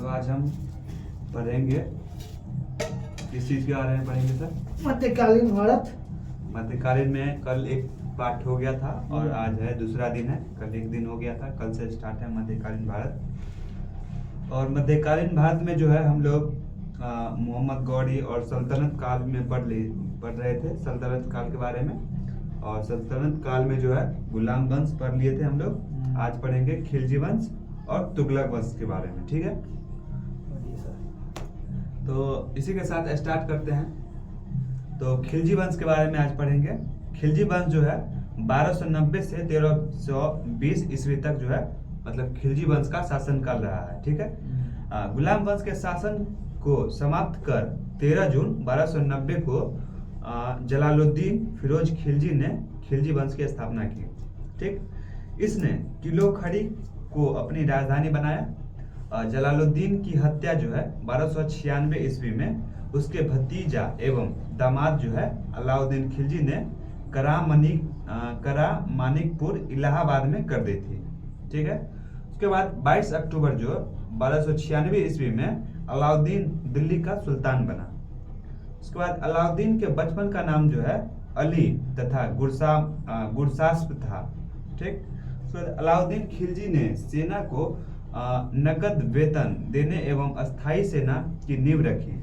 तो आज हम पढ़ेंगे, किस चीज़ के बारे में पढ़ेंगे सर? मध्यकालीन भारत। मध्यकालीन में कल एक पाठ हो गया था और आज है दूसरा दिन है। कल एक दिन हो गया था, कल से स्टार्ट है मध्यकालीन भारत। और मध्यकालीन भारत में जो है हम लोग मोहम्मद गौरी और सल्तनत काल में पढ़ रहे थे, सल्तनत काल के बारे में। और सल्तनत काल में जो है गुलाम वंश पढ़ लिए थे हम लोग। आज पढ़ेंगे खिलजी वंश और तुगलक वंश के बारे में, ठीक है? तो इसी के साथ स्टार्ट करते हैं। तो खिलजी वंश के बारे में आज पढ़ेंगे। खिलजी वंश जो है 1290 से 1320 ईस्वी तक जो है मतलब खिलजी वंश का शासनकाल रहा है, ठीक है? गुलाम वंश के शासन को समाप्त कर 13 जून 1290 को जलालुद्दीन फिरोज खिलजी ने खिलजी वंश की स्थापना की, ठीक। इसने किलो खड़ी को अपनी राजधानी बनाया। जलालुद्दीन की हत्या जो है 1296 ईस्वी में उसके भतीजा एवं दामाद जो है अलाउद्दीन खिलजी ने करामानिकपुर इलाहाबाद में कर दी थी, ठीक है। उसके बाद 22 अक्टूबर जो 1296 ईस्वी में अलाउद्दीन दिल्ली का सुल्तान बना। उसके बाद अलाउद्दीन के बचपन का नाम जो है अली तथा गुरसास्प था, ठीक। उसके बाद अलाउद्दीन खिलजी ने सेना को नकद वेतन देने एवं अस्थायी सेना की नींव रखी।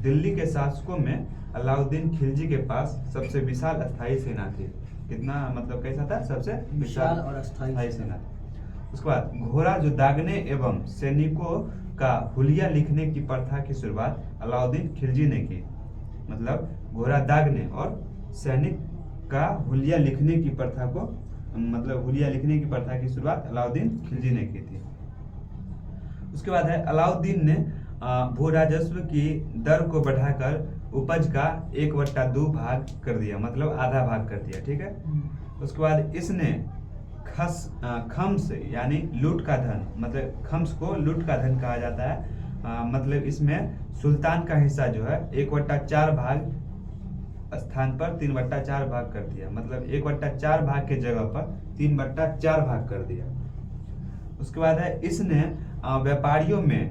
दिल्ली के शासकों में अलाउद्दीन खिलजी के पास सबसे विशाल अस्थायी सेना थी। कितना मतलब कैसा था? सबसे विशाल और अस्थायी सेना थी। उसके बाद घोड़ा जो दागने एवं सैनिकों का हुलिया लिखने की प्रथा की शुरुआत अलाउद्दीन खिलजी ने की। मतलब घोड़ा दागने और सैनिक का हुलिया लिखने की प्रथा को हुलिया लिखने की प्रथा की शुरुआत अलाउद्दीन खिलजी ने की थी। उसके बाद है अलाउद्दीन ने भू राजस्व की दर को बढ़ाकर उपज का 1/2 भाग कर दिया, मतलब आधा भाग कर दिया, ठीक है। उसके बाद इसने खम्स यानी लूट का धन, मतलब खम्स को लूट का धन कहा जाता है। मतलब इसमें सुल्तान का हिस्सा जो है 1/4 भाग स्थान पर 3/4 भाग कर दिया, मतलब 1/4 भाग के जगह पर 3/4 भाग कर दिया। उसके बाद है इसने व्यापारियों में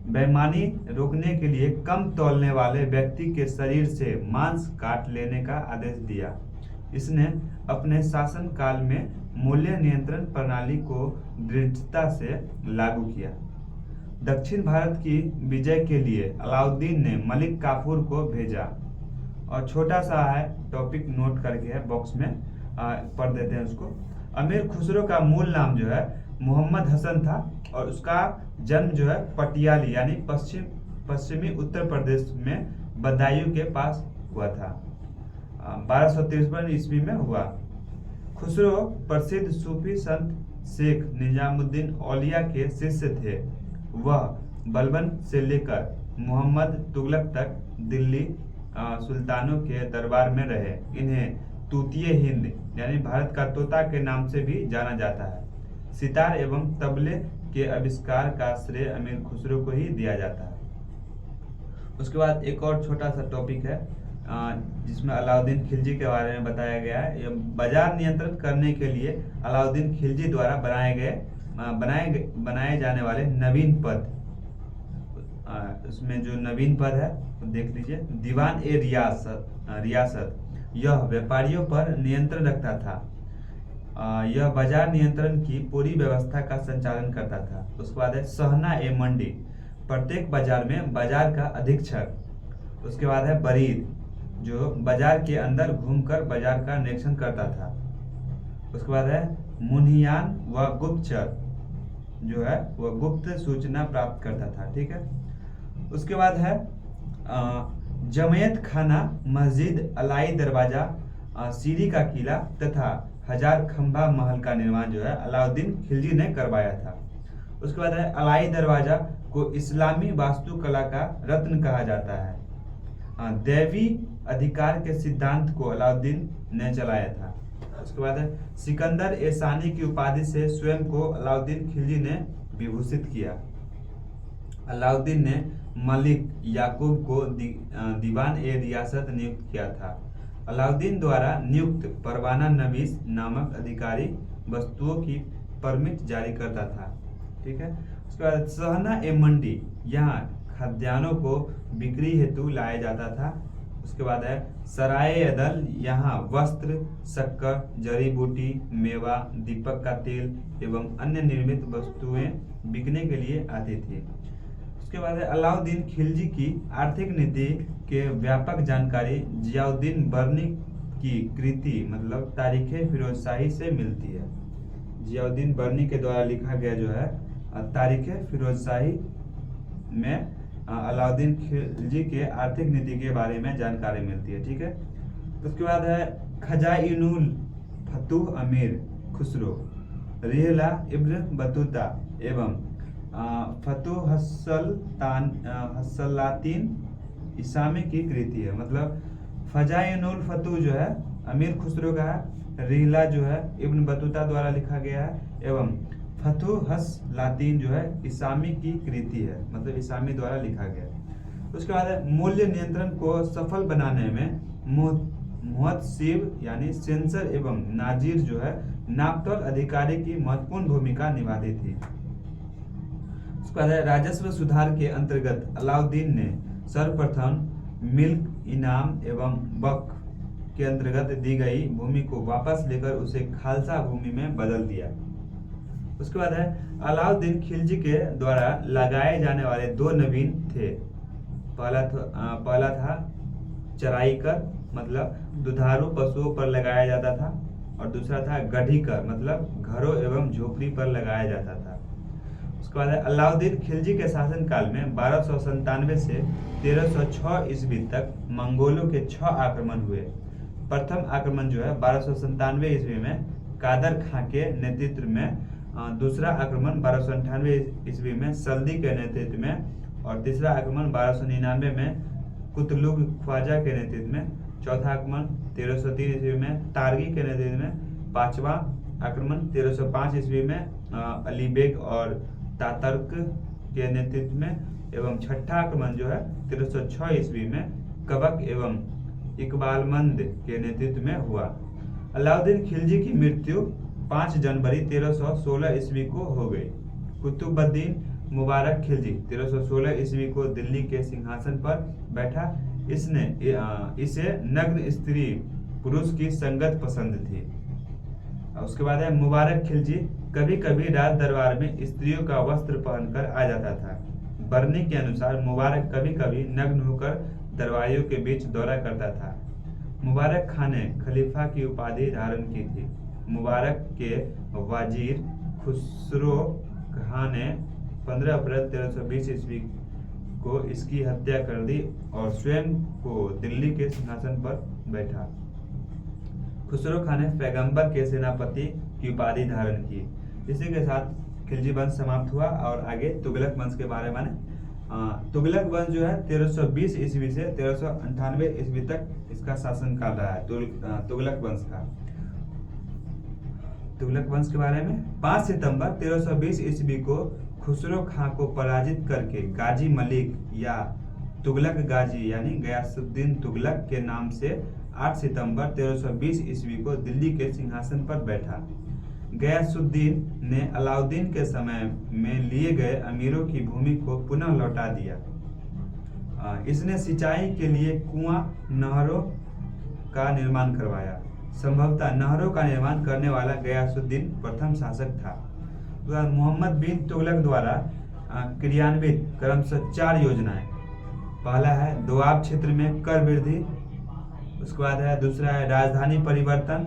बेईमानी रोकने के लिए कम तौलने वाले व्यक्ति के शरीर से मांस काट लेने का आदेश दिया। इसने अपने शासन काल में मूल्य नियंत्रण प्रणाली को दृढ़ता से लागू किया। दक्षिण भारत की विजय के लिए अलाउद्दीन ने मलिक काफूर को भेजा। और छोटा सा है टॉपिक नोट करके है बॉक्स में पढ़ देते हैं उसको। अमीर खुसरो का मूल नाम जो है मोहम्मद हसन था और उसका जन्म जो है पटियाली यानी पश्चिमी उत्तर प्रदेश में बदायूं के पास हुआ था। 1253 ईस्वी में हुआ। खुसरो प्रसिद्ध सूफी संत शेख निजामुद्दीन औलिया के शिष्य थे। वह बलबन से लेकर मोहम्मद तुगलक तक दिल्ली सुल्तानों के दरबार में रहे। इन्हें तूतीय हिंद यानी भारत का तोता के नाम से भी जाना जाता है। सितार एवं तबले के आविष्कार का श्रेय अमीर खुसरो को ही दिया जाता है। उसके बाद एक और छोटा सा टॉपिक है जिसमें अलाउद्दीन खिलजी के बारे में बताया गया है। बाजार नियंत्रण करने के लिए अलाउद्दीन खिलजी द्वारा बनाए जाने वाले नवीन पद, उसमें जो नवीन पद है तो देख लीजिए। दीवान ए रियासत यह व्यापारियों पर नियंत्रण रखता था। यह बाजार नियंत्रण की पूरी व्यवस्था का संचालन करता था। उसके बाद है सहना ए मंडी, प्रत्येक बाजार में बाजार का अधीक्षक। उसके बाद है बरीद, जो बाजार के अंदर घूमकर बाजार का निरीक्षण करता था। उसके बाद है मुन्हियान व गुप्तचर, जो है वह गुप्त सूचना प्राप्त करता था, ठीक है। उसके बाद है जमयत खाना, मस्जिद, अलाई दरवाजा, सीरी का किला तथा 1000 खंभा महल का निर्माण जो है अलाउद्दीन खिलजी ने करवाया था। उसके बाद है अलाई दरवाजा को इस्लामी वास्तुकला का रत्न कहा जाता है। दैवी अधिकार के सिद्धांत को अलाउद्दीन ने चलाया था। उसके बाद है सिकंदर ए सानी की उपाधि से स्वयं को अलाउद्दीन खिलजी ने विभूषित किया। अलाउद्दीन ने मलिक याकूब को दीवान ए रियासत नियुक्त किया था। अलाउद्दीन द्वारा नियुक्त परवाना नवीस नामक अधिकारी वस्तुओं की परमिट जारी करता था। ठीक है। उसके बाद सहना ए मंडी, यहाँ खाद्यान्नों को बिक्री हेतु लाया जाता था। उसके बाद है सराय दल, यहाँ वस्त्र, शक्कर, जड़ी बूटी, मेवा, दीपक का तेल एवं अन्य निर्मित वस्तुएं बिकने के लिए आती थी। उसके बाद है अलाउद्दीन खिलजी की आर्थिक नीति के व्यापक जानकारी जियाउद्दीन बर्नी की कृति मतलब तारीखे फिरोज शाही से मिलती है। जियाउद्दीन बर्नी के द्वारा लिखा गया जो है तारीखे फिरोज शाही में अलाउद्दीन खिलजी के आर्थिक नीति के बारे में जानकारी मिलती है। ठीक है। उसके बाद है खजाइनुल फतूह अमीर खुसरो, रिहला इब्न बतूता एवं फतूह हस्सलातीन इसामी की कृति है। मतलब खजाइनुल फतूह जो है अमीर खुसरो का है, रिहला जो है इब्न बतूता द्वारा लिखा गया है एवं फतूह हस्सलातीन जो है इसामी की कृति है, मतलब इसामी द्वारा लिखा गया है। उसके बाद है मूल्य नियंत्रण को सफल बनाने में मुहतसिब यानी सेंसर एवं नाजिर जो है नापतोल अधिकारी की महत्वपूर्ण भूमिका निभाती थी। उसके बाद है राजस्व सुधार के अंतर्गत अलाउद्दीन ने सर्वप्रथम मिल्क इनाम एवं वक्फ के अंतर्गत दी गई भूमि को वापस लेकर उसे खालसा भूमि में बदल दिया। उसके बाद है अलाउद्दीन खिलजी के द्वारा लगाए जाने वाले दो नवीन थे। पहला था चराई कर, मतलब दुधारू पशुओं पर लगाया जाता था, और दूसरा था गढ़ी कर, मतलब घरों एवं झोपड़ी पर लगाया जाता था। उसके बाद है अलाउद्दीन खिलजी के शासनकाल में 1297 से 1306 ईस्वी तक मंगोलों के 6 आक्रमण हुए। प्रथम आक्रमण जो है 1297 ईस्वी में कादर खां के नेतृत्व में, दूसरा आक्रमण 1298 ईस्वी में सल्दी के नेतृत्व में, और तीसरा आक्रमण 1299 में कुतलुग ख्वाजा के नेतृत्व में, चौथा आक्रमण 1303 ईस्वी में तारगी के नेतृत्व में, पांचवा आक्रमण 1305 ईस्वी में अली बेग और तातर्क के नेतृत्व में, एवं छठा आक्रमण जो है 1306 ईस्वी में कबक एवं इकबालमंद के नेतृत्व में हुआ। अलाउद्दीन खिलजी की मृत्यु 5 जनवरी 1316 ईस्वी को हो गई। कुतुबुद्दीन मुबारक खिलजी 1316 ईस्वी को दिल्ली के सिंहासन पर बैठा। इसे नग्न स्त्री पुरुष की संगत पसंद थी। उसके बाद है मुबारक खिलजी कभी कभी राज दरबार में स्त्रियों का वस्त्र पहनकर आ जाता था। बर्नी के अनुसार मुबारक कभी कभी नग्न होकर दरबारियों के बीच दौरा करता था। मुबारक खान ने खलीफा की उपाधि धारण की थी। मुबारक के वजीर खुसरो खां ने 15 अप्रैल 1320 ईस्वी को इसकी हत्या कर दी और स्वयं को दिल्ली के सिंहासन पर बैठा। खुसरो खां ने पैगंबर के सेनापति की उपाधि धारण की। इसी के साथ खिलजी वंश समाप्त हुआ और आगे तुगलक वंश के बारे में। तुगलक वंश जो है 1320 ईस्वी से 1398 ईस्वी तक इसका शासनकाल रहा है। तुगलक वंश का तुगलक वंश के बारे में 5 सितंबर 1320 ईस्वी को खुसरो खां को पराजित करके गाजी मलिक या तुगलक गाजी यानी गयासुद्दीन तुगलक के नाम से 8 सितंबर 1320 ईस्वी को दिल्ली के सिंहासन पर बैठा। गयासुद्दीन ने अलाउद्दीन के समय में लिए गए अमीरों की भूमि को पुनः लौटा दिया। इसने सिंचाई के लिए कुआं नहरों का निर्माण करवाया। संभवतः नहरों का निर्माण करने वाला गयासुद्दीन प्रथम शासक था। मोहम्मद बिन तुगलक द्वारा क्रियान्वित क्रमशः 4 योजनाएं। पहला है दोआब क्षेत्र में कर वृद्धि, उसके बाद है दूसरा है राजधानी परिवर्तन,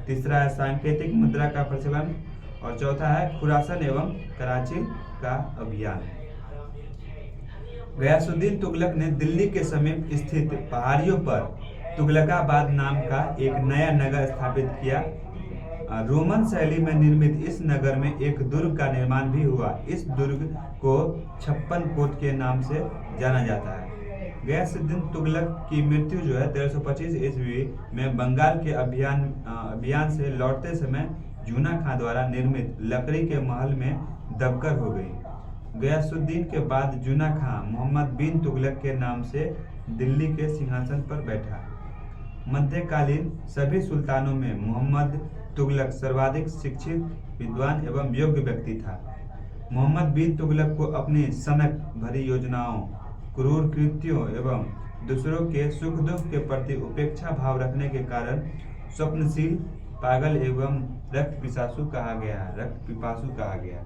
तीसरा है सांकेतिक मुद्रा का प्रचलन, और चौथा है खुरासन एवं कराची का अभियान। गयासुद्दीन तुगलक ने दिल्ली के समीप स्थित पहाड़ियों पर तुगलकाबाद नाम का एक नया नगर स्थापित किया। रोमन शैली में निर्मित इस नगर में एक दुर्ग का निर्माण भी हुआ। इस दुर्ग को 56 कोट के नाम से जाना जाता है। गयासुद्दीन तुगलक की मृत्यु जो है 1325 ईस्वी में बंगाल के अभियान से लौटते समय जूना खां द्वारा निर्मित लकड़ी के महल में दबकर हो गई। गयासुद्दीन के बाद जूना खां मोहम्मद बिन तुगलक के नाम से दिल्ली के सिंहासन पर बैठा। मध्यकालीन सभी सुल्तानों में मोहम्मद तुगलक सर्वाधिक शिक्षित, विद्वान एवं योग्य व्यक्ति था। मोहम्मद बिन तुगलक को अपनी सनक भरी योजनाओं, क्रूर कृत्यों एवं दूसरों के सुख दुख के प्रति उपेक्षा भाव रखने के कारण स्वप्नशील, पागल एवं रक्त पिपासु कहा गया।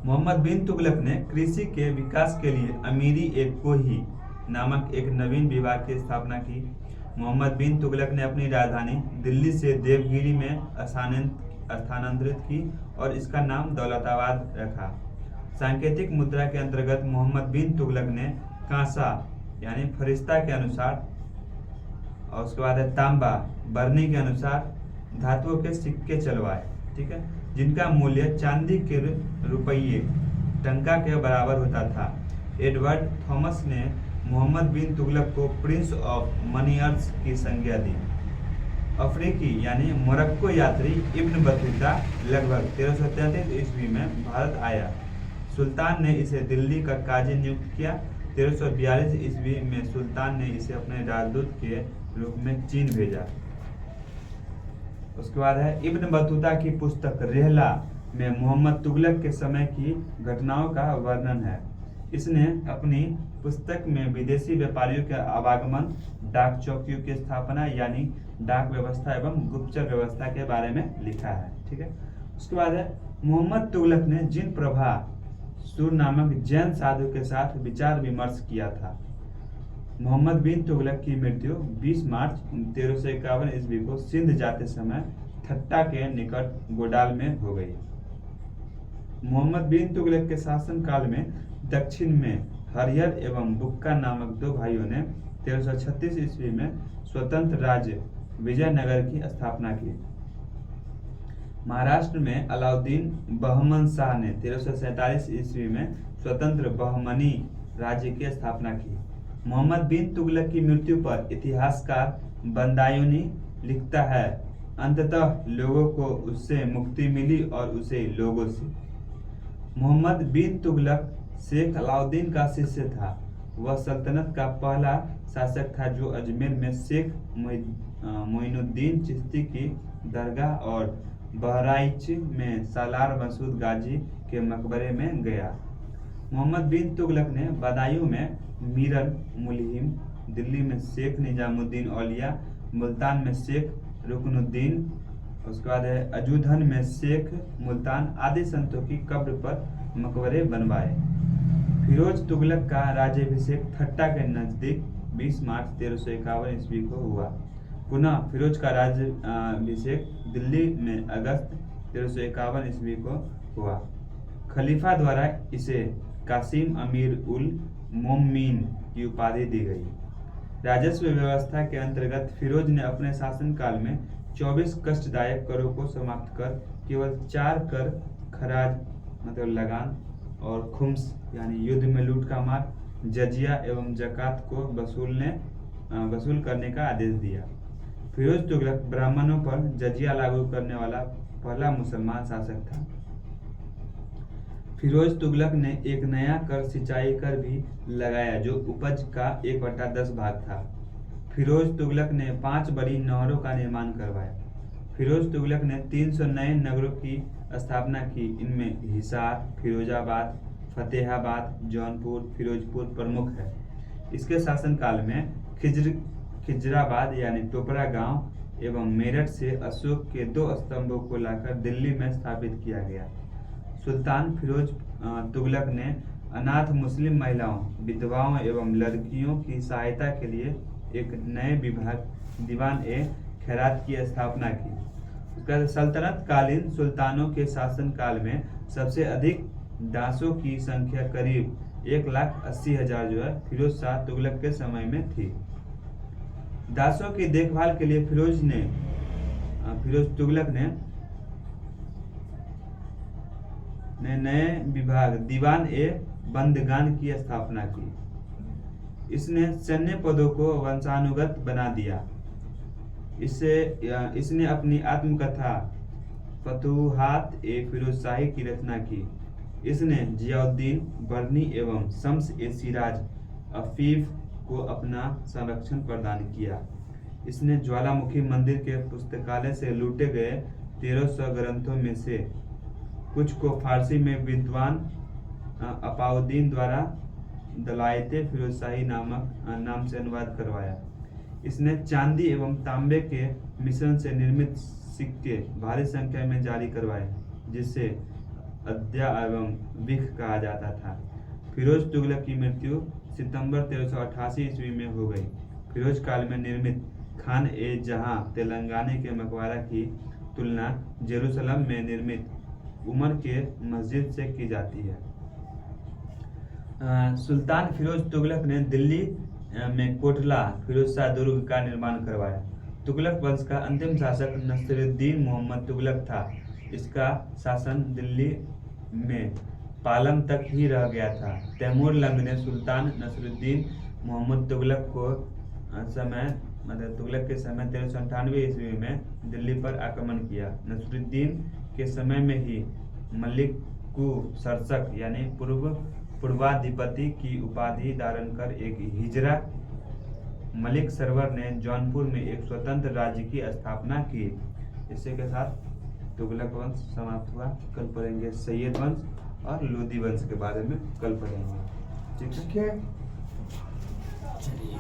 मोहम्मद बिन तुगलक ने कृषि के विकास के लिए अमीरी एक कोही नामक एक नवीन विभाग की स्थापना की। मोहम्मद बिन तुगलक ने अपनी राजधानी दिल्ली से देवगिरी में स्थानांतरित की और इसका नाम दौलताबाद रखा। सांकेतिक मुद्रा के अंतर्गत मोहम्मद बिन तुगलक ने कांसा यानी फरिश्ता के अनुसार और उसके बाद है तांबा बरनी के अनुसार धातुओं के सिक्के चलवाए, ठीक है, जिनका मूल्य चांदी के रुपये टंका के बराबर होता था। एडवर्ड थॉमस ने मोहम्मद बिन तुगलक को प्रिंस ऑफ मनियर्स की संज्ञा दी। अफ्रीकी यानी मोरक्को यात्री इब्न बतूता लगभग 1333 ईस्वी में भारत आया। सुल्तान ने इसे दिल्ली का काजी नियुक्त किया। 1342 ईस्वी में सुल्तान ने इसे अपने राजदूत के रूप में चीन भेजा। उसके बाद है इब्न बतूता की पुस्तक रेहला में मोहम्मद तुगलक के समय की घटनाओं का वर्णन है। इसने अपनी पुस्तक में विदेशी व्यापारियों के आवागमन, डाक चौकियों की स्थापना यानी डाक व्यवस्था एवं गुप्तचर व्यवस्था के बारे में लिखा है, ठीक है। उसके बाद है मोहम्मद तुगलक ने जिन प्रभा सूर नामक जैन साधु के साथ विचार विमर्श किया था। मोहम्मद बिन तुगलक की मृत्यु 20 मार्च 1351 ईस्वी को सिंध जाते समय ठट्टा के निकट गोडाल में हो गई। मोहम्मद बिन तुगलक के शासन काल में दक्षिण में हरिहर एवं बुक्का नामक दो भाइयों ने 1336 ईस्वी में स्वतंत्र राज्य विजयनगर की स्थापना की। महाराष्ट्र में अलाउद्दीन बहमन शाह ने 1347 ईस्वी में स्वतंत्र बहमनी राज्य की स्थापना की। मोहम्मद बिन तुगलक की मृत्यु पर इतिहासकार बंदायूनी लिखता है, अंततः लोगों को उससे मुक्ति मिली और उसे लोगों से। मोहम्मद बिन तुगलक शेख अलाउद्दीन का शिष्य था। वह सल्तनत का पहला शासक था जो अजमेर में शेख मोइनुद्दीन चिश्ती की दरगाह और बहराइच में सालार मसूद गाजी के मकबरे में गया। मोहम्मद बिन तुगलक ने बदायूं में मीरन मुल्हिम, दिल्ली में शेख निजामुद्दीन औलिया, मुल्तान में शेख रुकनुद्दीन, उसके बाद है अजूधन में शेख मुल्तान आदि संतों की कब्र पर मकबरे बनवाए। फिरोज तुगलक का राज्याभिषेक ठट्टा के नजदीक 20 मार्च 1351 ईस्वी को हुआ। पुनः फिरोज का राज्याभिषेक दिल्ली में अगस्त 1351 ईस्वी को हुआ। खलीफा द्वारा इसे कासिम अमीर उल मोमिन की उपाधि दी गई। राजस्व व्यवस्था के अंतर्गत फिरोज ने अपने शासनकाल में 24 कष्टदायक करों को समाप्त कर केवल 4 कर खराज मतलब लगान और खुम्स यानी युद्ध में लूट का मार, जजिया एवं जकात को वसूल करने का आदेश दिया। फिरोज तुगलक ब्राह्मणों पर जजिया लागू करने वाला पहला मुसलमान शासक था। फिरोज तुगलक ने एक नया कर सिंचाई कर भी लगाया जो उपज का 1/10 भाग था। फिरोज तुगलक ने 5 बड़ी नहरों का निर्माण करवाया। फिरोज तुगलक ने 300 नए नगरों की स्थापना की। इनमें हिसार, फिरोजाबाद, फतेहाबाद, जौनपुर, फिरोजपुर प्रमुख है। इसके शासनकाल में खिजराबाद यानी टोपरा गांव एवं मेरठ से अशोक के 2 स्तंभों को लाकर दिल्ली में स्थापित किया गया। सुल्तान फिरोज तुगलक ने अनाथ मुस्लिम महिलाओं, विधवाओं एवं लड़कियों की सहायता के लिए एक नए विभाग दीवान ए खैरात की स्थापना की। उसका सल्तनत कालीन सुल्तानों के शासनकाल में सबसे अधिक दासों की संख्या करीब 1,80,000 जो है फिरोज शाह तुगलक के समय में थी। दासों की देखभाल के लिए फिरोज तुगलक ने नए विभाग दीवान ए बंदगान की स्थापना की। इसने सैन्य पदों को वंशानुगत बना दिया। इसने अपनी आत्मकथा फतूहात ए फिरोजशाही की रचना की। इसने जियाउद्दीन बर्नी एवं शम्स ए सिराज अफीफ को अपना संरक्षण प्रदान किया। इसने ज्वालामुखी मंदिर के पुस्तकालय से लूटे गए 1300 ग्रंथों में से कुछ को फारसी में विद्वान अपाउद्दीन द्वारा दलाइते फिरोजशाही नाम से अनुवाद करवाया। इसने चांदी एवं तांबे के मिश्रण से निर्मित सिक्के भारी संख्या में जारी करवाए, जिसे अद्या एवं बिख कहा जाता था। फिरोज तुगलक की मृत्यु सितंबर 1388 ईस्वी में हो गई। फिरोज काल में निर्मित खान ए जहां तेलंगाना के मकबरा की तुलना जेरूसलम में निर्मित उमर के मस्जिद से की जाती है। सुल्तान फिरोज तुगलक ने दिल्ली में कोटला फिरोज शाह दुर्ग का निर्माण करवाया। तुगलक वंश का अंतिम शासक नसीरुद्दीन मोहम्मद तुगलक था। इसका शासन दिल्ली में पालम तक ही रह गया था। तैमूर लंग ने सुल्तान नसीरुद्दीन मोहम्मद तुगलक के समय 1398 ईस्वी में दिल्ली पर आक्रमण किया। नसीरुद्दीन के समय में ही मलिकु सर्सक यानी पूर्वाधिपति की उपाधि धारण कर एक हिजरा मलिक सरवर ने जौनपुर में एक स्वतंत्र राज्य की स्थापना की। इसी के साथ तुगलक वंश समाप्त हुआ। कल पढ़ेंगे सैयद वंश और लोदी वंश के बारे में कल पढ़ेंगे। ठीक है, चलिए।